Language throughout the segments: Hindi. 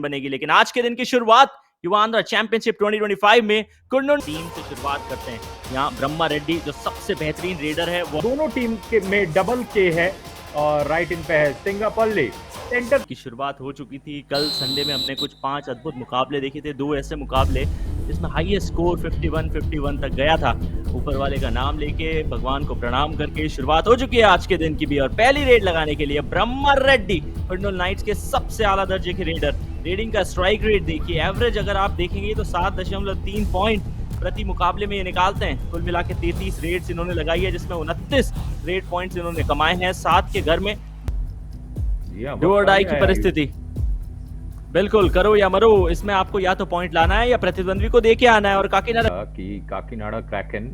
बनेगी। लेकिन आज के दिन की शुरुआत युवांध्र चैंपियनशिप 2025 में कुर्नूल टीम से शुरुआत करते हैं। यहाँ ब्रह्मा रेड्डी जो सबसे बेहतरीन रेडर है, वो दोनों टीम के में डबल के है और राइट इन पे है सिंगापल्ली। सेंटर की शुरुआत हो चुकी थी। कल संडे में हमने कुछ 5 अद्भुत मुकाबले देखे थे, 2 ऐसे मुकाबले जिसमें हाईएस्ट स्कोर 51 तक गया था। ऊपर वाले का नाम लेके भगवान को प्रणाम करके शुरुआत हो चुकी है आज के दिन की भी। और पहली रेड लगाने के लिए ब्रह्मा रेड्डी कुर्नूल नाइट्स के सबसे आला दर्जे के रेडर। रेडिंग का स्ट्राइक रेट देखिए, एवरेज अगर आप देखेंगे तो 7.3 पॉइंट प्रति मुकाबले में ये निकालते हैं। कुल मिला के 33 रेड्स इन्होंने लगाई है, जिसमें 29 रेड पॉइंट्स इन्होंने कमाए हैं। 7 के घर में डू और डाई की परिस्थिति, बिल्कुल करो या मरो। इसमें आपको या तो पॉइंट लाना है या प्रतिद्वंद्वी को देके आना है। और काकीनाडा क्रैकन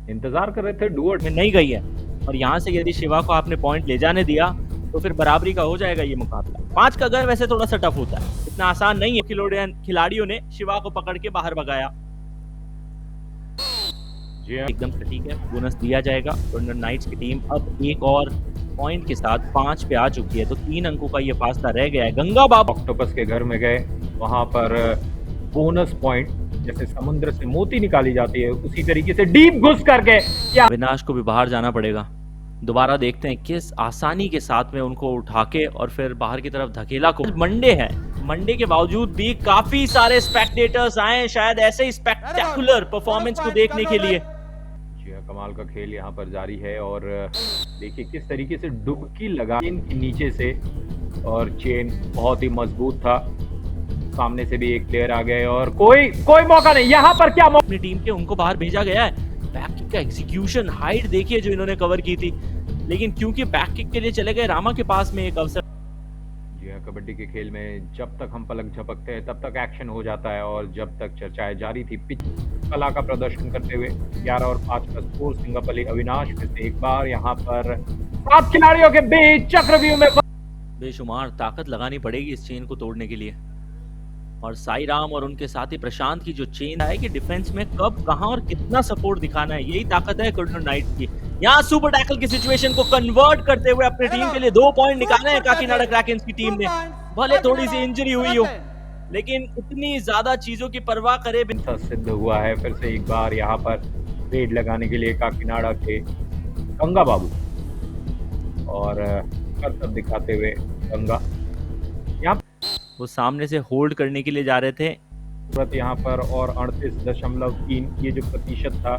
इंतजार कर रहे थे, डू और में नहीं गई है। और यहाँ से यदि शिवा को आपने पॉइंट ले जाने दिया तो फिर बराबरी का हो जाएगा ये मुकाबला। 5 का घर वैसे थोड़ा सा टफ होता है, इतना आसान नहीं है। खिलाड़ियों ने शिवा को पकड़ के बाहर भगाया। एकदम सटीक है, बोनस दिया जाएगा। कुर्नूल नाइट्स की टीम अब एक और पॉइंट के साथ 5 पे आ चुकी है, तो 3 अंकों का ये फासला रह गया है। गंगा बाबू ऑक्टोपस के घर में गए, वहां पर बोनस पॉइंट जैसे समुद्र से मोती निकाली जाती है उसी तरीके से डीप घुस करके अविनाश को भी बाहर जाना पड़ेगा। दोबारा देखते हैं किस आसानी के साथ में उनको उठा के और फिर बाहर की तरफ धकेला को। मंडे है, मंडे के बावजूद भी काफी सारे स्पेक्टेटर्स आए, शायद ऐसे ही स्पेक्टेकुलर परफॉर्मेंस को देखने के लिए। कमाल का खेल यहाँ पर जारी है। और देखिए किस तरीके से डुबकी लगा इनके नीचे से, और चेन बहुत ही मजबूत था। सामने से भी एक प्लेयर आ गए और कोई मौका नहीं। यहाँ पर क्या अपनी टीम के उनको बाहर भेजा गया है। बैक किक का एग्जीक्यूशन, हाइट देखिए जो इन्होंने कवर की थी, लेकिन क्योंकि बैक किक के लिए चले गए रामा के पास में एक अवसर। कबड्डी के खेल में जब तक हम पलक झपकते हैं तब तक एक्शन हो जाता है, और जब तक चर्चाएं जारी थी। पिच कला का प्रदर्शन करते हुए 11 और 5 का स्कोर। सिंगापल्ली अविनाश फिर से एक बार यहाँ पर 7 खिलाड़ियों के बीच चक्रव्यूह में बेशुमार ताकत लगानी पड़ेगी इस चेन को तोड़ने के लिए। और साई राम और उनके साथी प्रशांत की जो चेन है कि डिफेंस में कब कहां और कितना सपोर्ट दिखाना है, यही ताकत है कुर्नूल नाइट्स की। यहाँ सुपर टैकल की सिचुएशन को कन्वर्ट करते हुए अपनी टीम के लिए 2 पॉइंट निकाले हैं काकीनाडा क्रैकेंस की टीम ने। भले थोड़ी सी इंजरी हुई हो, लेकिन इतनी ज्यादा चीजों की परवाह करे बिना सिद्ध हुआ है। फिर से एक बार यहाँ पर रेड लगाने के लिए काकीनाडा के गंगा बाबू, और करतब दिखाते हुए गंगा यहाँ वो सामने से होल्ड करने के लिए जा रहे थे। यहाँ पर और 38.3 ये जो प्रतिशत था,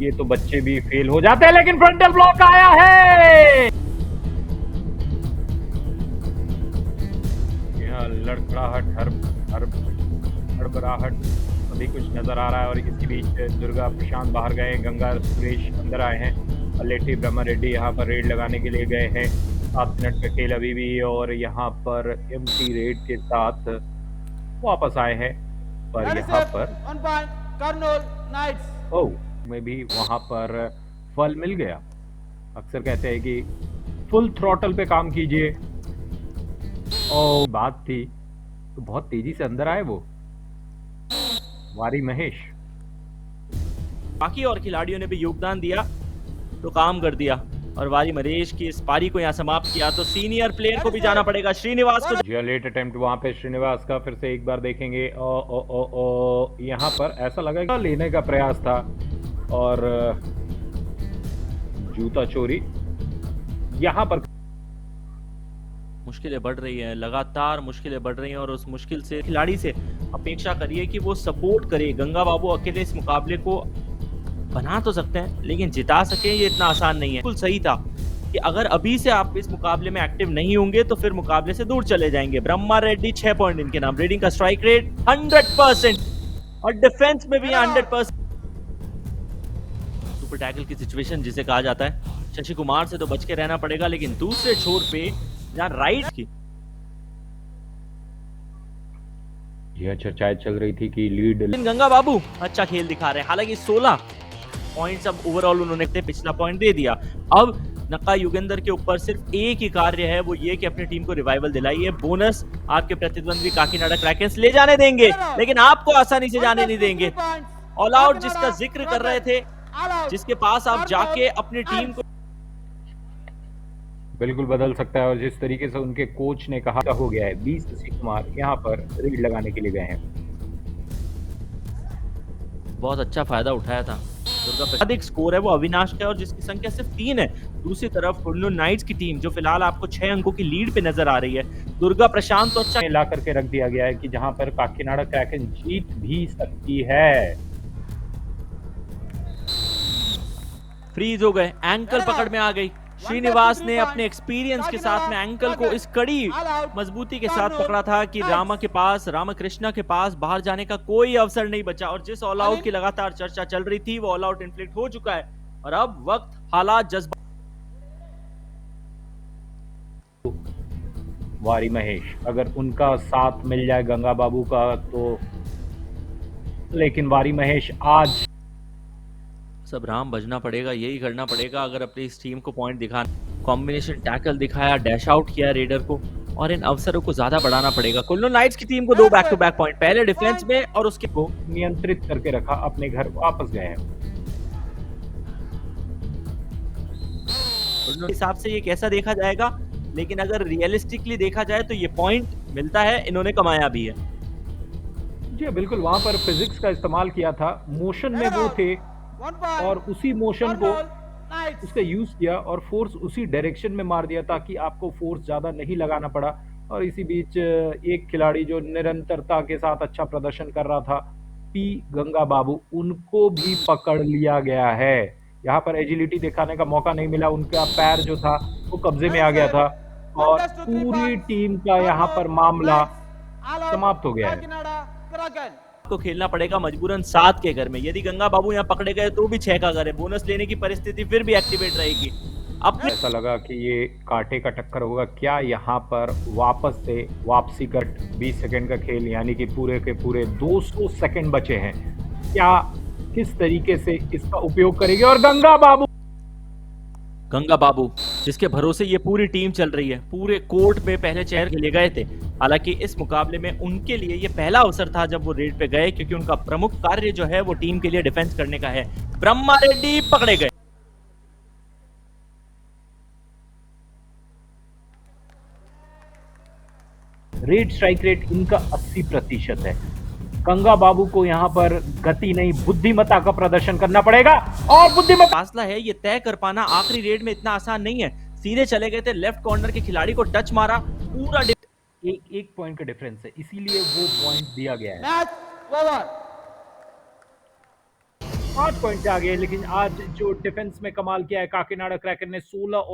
ये तो बच्चे भी फेल हो जाते हैं। लेकिन फ्रंटल ब्लॉक आया है, यहाँ लड़खड़ाहट हड़बड़ाहट अभी कुछ नजर आ रहा है। और इसी बीच दुर्गा प्रशांत बाहर गए, गंगा सुरेश अंदर आए हैं। अलेठी ब्रह्मा रेड्डी यहाँ पर रेड लगाने के लिए गए हैं। 7 मिनट का खेल अभी भी, और यहाँ पर एम्प्टी रेड के साथ वापस आए हैं। पर यहाँ पर में भी वहां पर फल मिल गया। अक्सर कहते हैं कि फुल थ्रॉटल पे काम कीजिए, और बात थी तो बहुत तेजी से अंदर आए वो वारी महेश। बाकी और खिलाड़ियों ने भी योगदान दिया तो काम कर दिया, और वारी महेश की इस पारी को यहाँ समाप्त किया। तो सीनियर प्लेयर को भी जाना पड़ेगा, श्रीनिवास को। जी लेट अटेम्प्ट वहां पे श्रीनिवास का, फिर से एक बार देखेंगे। यहाँ पर ऐसा लगा कि लेने का प्रयास था, और जूता चोरी। यहाँ पर मुश्किलें बढ़ रही हैं, लगातार मुश्किलें बढ़ रही हैं, और उस मुश्किल से खिलाड़ी से अपेक्षा करिए कि वो सपोर्ट करे। गंगा बाबू अकेले इस मुकाबले को बना तो सकते हैं, लेकिन जिता सके ये इतना आसान नहीं है। बिल्कुल सही था कि अगर अभी से आप इस मुकाबले में एक्टिव नहीं होंगे तो फिर मुकाबले से दूर चले जाएंगे। ब्रह्मा रेड्डी 6 पॉइंट इनके नाम। रेडिंग का स्ट्राइक रेट 100% और डिफेंस में भी 100%। सुपर टैकल की सिचुएशन जिसे कहा जाता है, शशि कुमार से तो बच के रहना पड़ेगा, लेकिन दूसरे छोर पे जहां राइट की यह चर्चाएं चल रही थी कि लीड गंगा बाबू अच्छा खेल दिखा रहे हैं। हालांकि 16 पॉइंट्स अब ओवरऑल उन्होंने पिछला पॉइंट दे दिया। अब नक्का युगेंद्र के ऊपर सिर्फ एक ही कार्य है, वो ये कि अपनी टीम को रिवाइवल दिलाइए। बोनस आपके प्रतिद्वंदी काकीनाडा क्रैकेंस ले जाने देंगे, लेकिन आपको आसानी से जाने नहीं देंगे। ऑल आउट जिसका जिक्र कर रहे थे, जिसके पास आप जाके अपनी टीम को बिल्कुल बदल सकता है और जिस तरीके से उनके कोच ने कहा हो गया है, बी शशि कुमार यहाँ पर रेड लगाने के लिए गए हैं। बहुत अच्छा फायदा उठाया था दुर्गा प्रसाद। एक स्कोर है वो अविनाश का है और जिसकी संख्या सिर्फ 3 है। दूसरी तरफ कुल्लू नाइट्स की टीम जो फिलहाल आपको 6 अंकों की लीड पे नजर आ रही है। दुर्गा प्रशांत तो अच्छा ला करके रख दिया गया है कि जहां पर काकीनाडा क्रैकन जीत भी सकती है। फ्रीज हो गए, एंकल पकड़ में आ गई। श्रीनिवास ने अपने एक्सपीरियंस के साथ में एंकल को इस कड़ी मजबूती के साथ पकड़ा था कि रामाकृष्णा के पास बाहर जाने का कोई अवसर नहीं बचा। और जिस ऑल आउट की लगातार चर्चा चल रही थी वो ऑल आउट इन्फ्लिक्ट हो चुका है और अब वक्त हालात जज्बा। वारी महेश अगर उनका साथ मिल जाए गंगा बाबू का तो, लेकिन वारी महेश आज सब राम बजना पड़ेगा, यही करना पड़ेगा अगर अपनी इस टीम को पॉइंट दिखाना। कॉम्बिनेशन टैकल दिखाया, डैश आउट किया रेडर को और इन अवसरों को ज्यादा बढ़ाना पड़ेगा। कुल्लू नाइट्स की टीम को 2 बैक टू बैक पॉइंट, पहले डिफेंस में और उसके को नियंत्रित करके रखा, अपने घर वापस गए हैं। हिसाब से ये कैसा देखा जाएगा, लेकिन अगर रियलिस्टिकली देखा जाए तो ये पॉइंट मिलता है, इन्होंने कमाया भी है। जी बिल्कुल, वहां पर फिजिक्स का इस्तेमाल किया था, मोशन में वो थे और उसी मोशन को उसका यूज किया और फोर्स उसी डायरेक्शन में मार दिया ताकि आपको फोर्स ज्यादा नहीं लगाना पड़ा। और इसी बीच एक खिलाड़ी जो निरंतरता के साथ अच्छा प्रदर्शन कर रहा था, पी गंगा बाबू, उनको भी पकड़ लिया गया है। यहाँ पर एजिलिटी दिखाने का मौका नहीं मिला, उनका पैर जो था वो कब्जे में आ गया था और पूरी टीम का यहाँ पर मामला समाप्त हो गया है। को खेलना पड़ेगा मजबूरन 7 के घर में। यदि गंगा बाबू यहाँ पकड़े गए तो भी 6 का घर है, बोनस लेने की परिस्थिति फिर भी एक्टिवेट रहेगी। अब ऐसा लगा कि ये कांटे का टक्कर होगा। क्या यहाँ पर वापस से वापसी का 20 सेकंड का खेल, यानी कि पूरे के पूरे 200 सेकंड बचे हैं, क्या किस तरीके से इसका उपयोग करेंगे? और गंगा बाबू जिसके भरोसे ये पूरी टीम चल रही है, पूरे कोर्ट में पहले चेयर के लिए गए थे। हालांकि इस मुकाबले में उनके लिए ये पहला अवसर था जब वो रेड पे गए, क्योंकि उनका प्रमुख कार्य जो है वो टीम के लिए डिफेंस करने का है। ब्रह्मा रेड्डी पकड़े गए। रेड स्ट्राइक रेट इनका 80% है। गंगा बाबू को यहाँ पर गति नहीं, बुद्धिमत्ता का प्रदर्शन करना पड़ेगा और बुद्धिमत्ता फासला है ये तय कर पाना आखिरी रेड में इतना आसान नहीं है। सीधे चले गए थे, लेफ्ट कॉर्नर के खिलाड़ी को टच मारा, पूरा एक पॉइंट का डिफरेंस है, इसीलिए वो पॉइंट दिया गया है। Match over. 5 पॉइंट आ गए, लेकिन आज जो डिफेंस में कमाल किया है काकीनाडा क्रैकन ने 16 और